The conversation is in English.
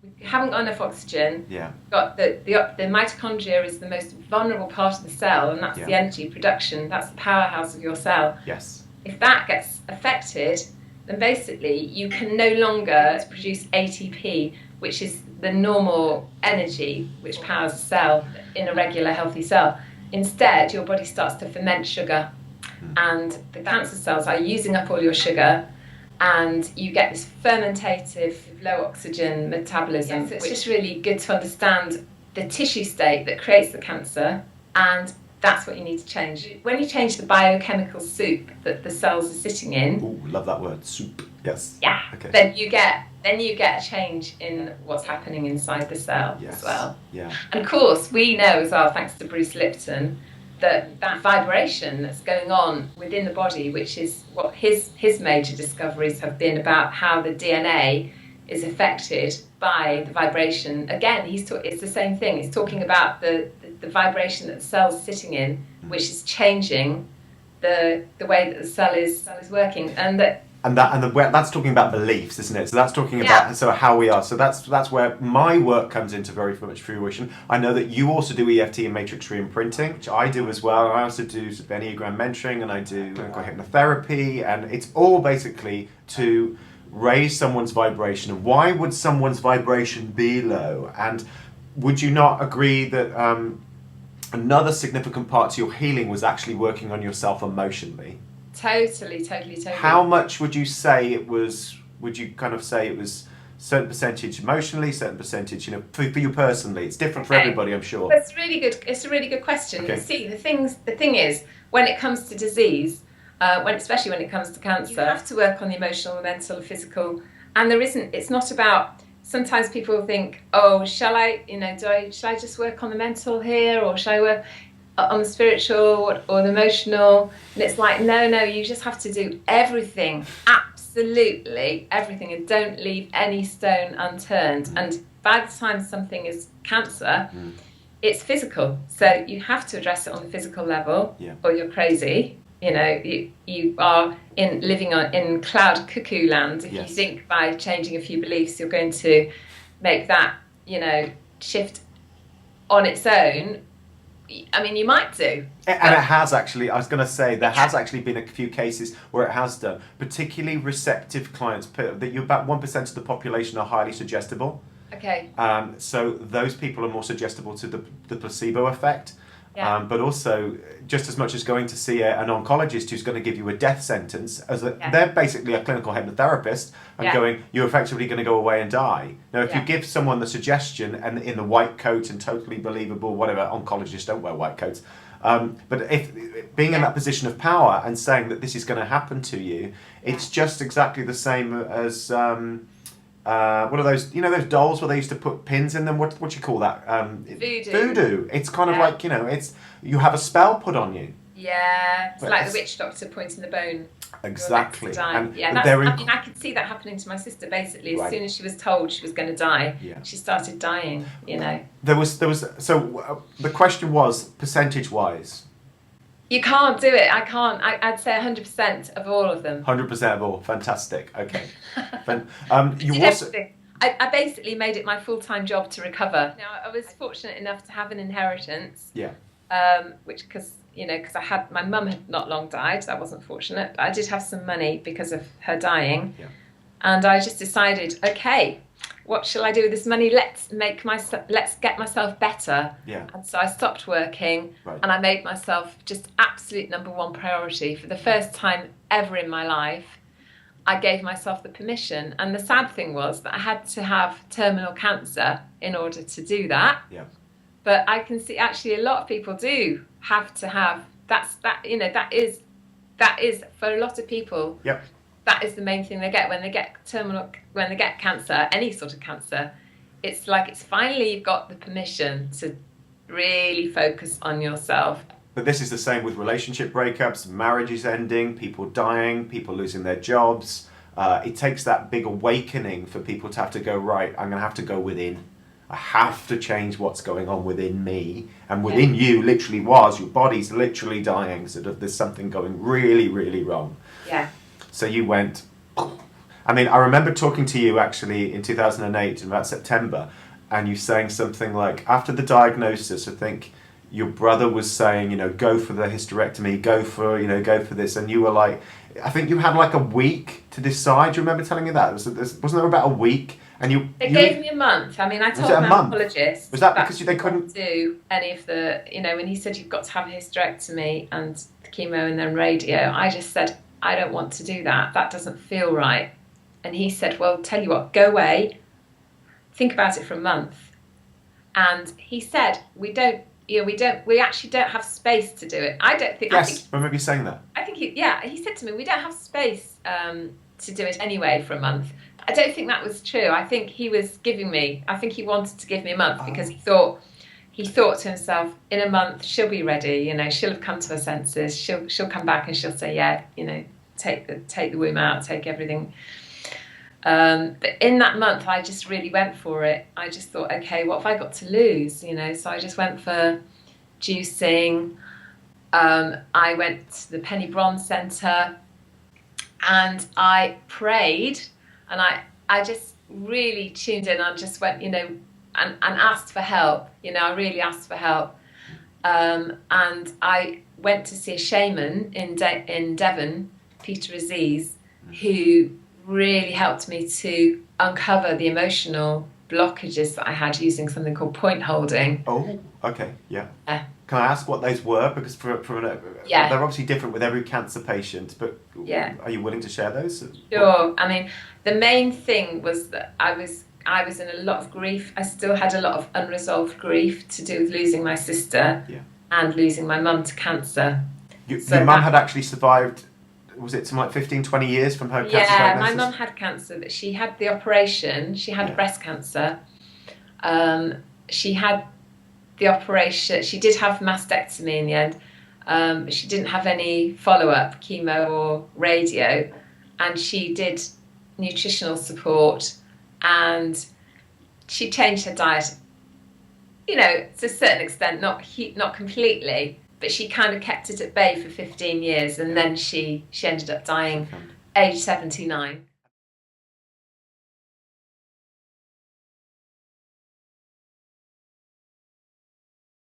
We haven't got enough oxygen. Yeah. Got the mitochondria is the most vulnerable part of the cell, and that's the energy production. That's the powerhouse of your cell. Yes. If that gets affected, then basically you can no longer produce ATP, which is the normal energy which powers a cell in a regular healthy cell. Instead, your body starts to ferment sugar, and the cancer cells are using up all your sugar, and you get this fermentative, low oxygen metabolism. So it's just really good to understand the tissue state that creates the cancer, and that's what you need to change. When you change the biochemical soup that the cells are sitting in, ooh, love that word, soup. Yes. Yeah. Okay. Then you get a change in what's happening inside the cell as well. Yeah. And of course, we know as well, thanks to Bruce Lipton, that vibration that's going on within the body, which is what his major discoveries have been about how the DNA is affected by the vibration. Again, it's the same thing. He's talking about the vibration that the cell's sitting in, which is changing the way that the cell is working, and that's talking about beliefs, isn't it? So that's talking about how we are. So that's where my work comes into very much fruition. I know that you also do EFT and matrix reimprinting, which I do as well. I also do Enneagram Mentoring, and I do clinical hypnotherapy, and it's all basically to raise someone's vibration. And why would someone's vibration be low? And would you not agree that another significant part to your healing was actually working on yourself emotionally? Totally. How much would you say it was? Would you kind of say it was certain percentage emotionally, certain percentage, for you personally? It's different for everybody, I'm sure. That's really good. It's a really good question. Okay. See, the thing is, when it comes to disease, especially when it comes to cancer, you have to work on the emotional, the mental, the physical, and it's not about. Sometimes people think, oh, shall I just work on the mental here, or shall I work on the spiritual or the emotional? And it's like, no, you just have to do everything, absolutely everything, and don't leave any stone unturned. And by the time something is cancer, it's physical, so you have to address it on the physical level, or you're crazy. You are living in cloud cuckoo land if you think by changing a few beliefs you're going to make that shift on its own. I mean, you might do. And it has actually, I was going to say, there has actually been a few cases where it has done, particularly receptive clients, that about 1% of the population are highly suggestible. Okay. So those people are more suggestible to the placebo effect. Yeah. But also, just as much as going to see an oncologist who's going to give you a death sentence, they're basically a clinical hypnotherapist and going, you're effectively going to go away and die. Now, if you give someone the suggestion and in the white coat and totally believable, whatever, oncologists don't wear white coats, but if being in that position of power and saying that this is going to happen to you, it's just exactly the same as... what are those? Those dolls where they used to put pins in them. What do you call that? Voodoo. It's kind of like it's you have a spell put on you. Yeah, it's like the witch doctor pointing the bone. Exactly. And I could see that happening to my sister. Basically, as soon as she was told she was going to die, she started dying. There was. So the question was percentage-wise. You can't do it. I can't. I'd say 100% of all of them. 100% of all. Fantastic. Okay. I basically made it my full-time job to recover. Now, I was fortunate enough to have an inheritance. Yeah. Which, because I had, my mum had not long died. I wasn't fortunate, but I did have some money because of her dying. Yeah. And I just decided, okay, what shall I do with this money? Let's get myself better. Yeah. And so I stopped working, and I made myself just absolute number one priority. For the first time ever in my life, I gave myself the permission. And the sad thing was that I had to have terminal cancer in order to do that. Yeah. But I can see actually a lot of people do have to have that is for a lot of people. Yep. That is the main thing they get when they get cancer, any sort of cancer. It's like it's finally you've got the permission to really focus on yourself. But this is the same with relationship breakups, marriages ending, people dying, people losing their jobs. It takes that big awakening for people to have to go, right, I'm going to have to go within. I have to change what's going on within me. And within you literally your body's literally dying. Sort of there's something going really, really wrong. Yeah. So you went, I mean, I remember talking to you actually in 2008 in about September, and you saying something like, after the diagnosis, I think your brother was saying, go for the hysterectomy, go for this, and you were like, I think you had like a week to decide. Do you remember telling me that? Wasn't there about a week? And they gave me a month. I mean, I told my oncologist. Was that because they couldn't do any of the, when he said you've got to have a hysterectomy and the chemo and then radio, I just said, I don't want to do that. That doesn't feel right. And he said, well, tell you what, go away, think about it for a month. And he said, we actually don't have space to do it. I remember you saying that. I think he said to me, we don't have space to do it anyway for a month. I don't think that was true. I think he wanted to give me a month because he thought to himself, in a month she'll be ready, she'll have come to her senses, she'll come back and she'll say, take the womb out, take everything. But in that month I just really went for it. I just thought, okay, what have I got to lose? So I just went for juicing. I went to the Penny Bronze Centre and I prayed. And I just really tuned in and just went, and asked for help. I really asked for help. And I went to see a shaman in Devon, P.T.S.D, who really helped me to uncover the emotional blockages that I had using something called point holding. Oh, okay, yeah. Can I ask what those were? Because they're obviously different with every cancer patient, but are you willing to share those? Sure. I mean, the main thing was that I was in a lot of grief. I still had a lot of unresolved grief to do with losing my sister and losing my mum to cancer. Your mum had actually survived, was it something like 15, 20 years from her cancer diagnosis? Yeah, my mum had cancer, but she had the operation. She had breast cancer. She had the operation. She did have mastectomy in the end, but she didn't have any follow-up chemo or radio, and she did nutritional support, and she changed her diet, to a certain extent, not completely, but she kind of kept it at bay for 15 years, and then she ended up dying age 79.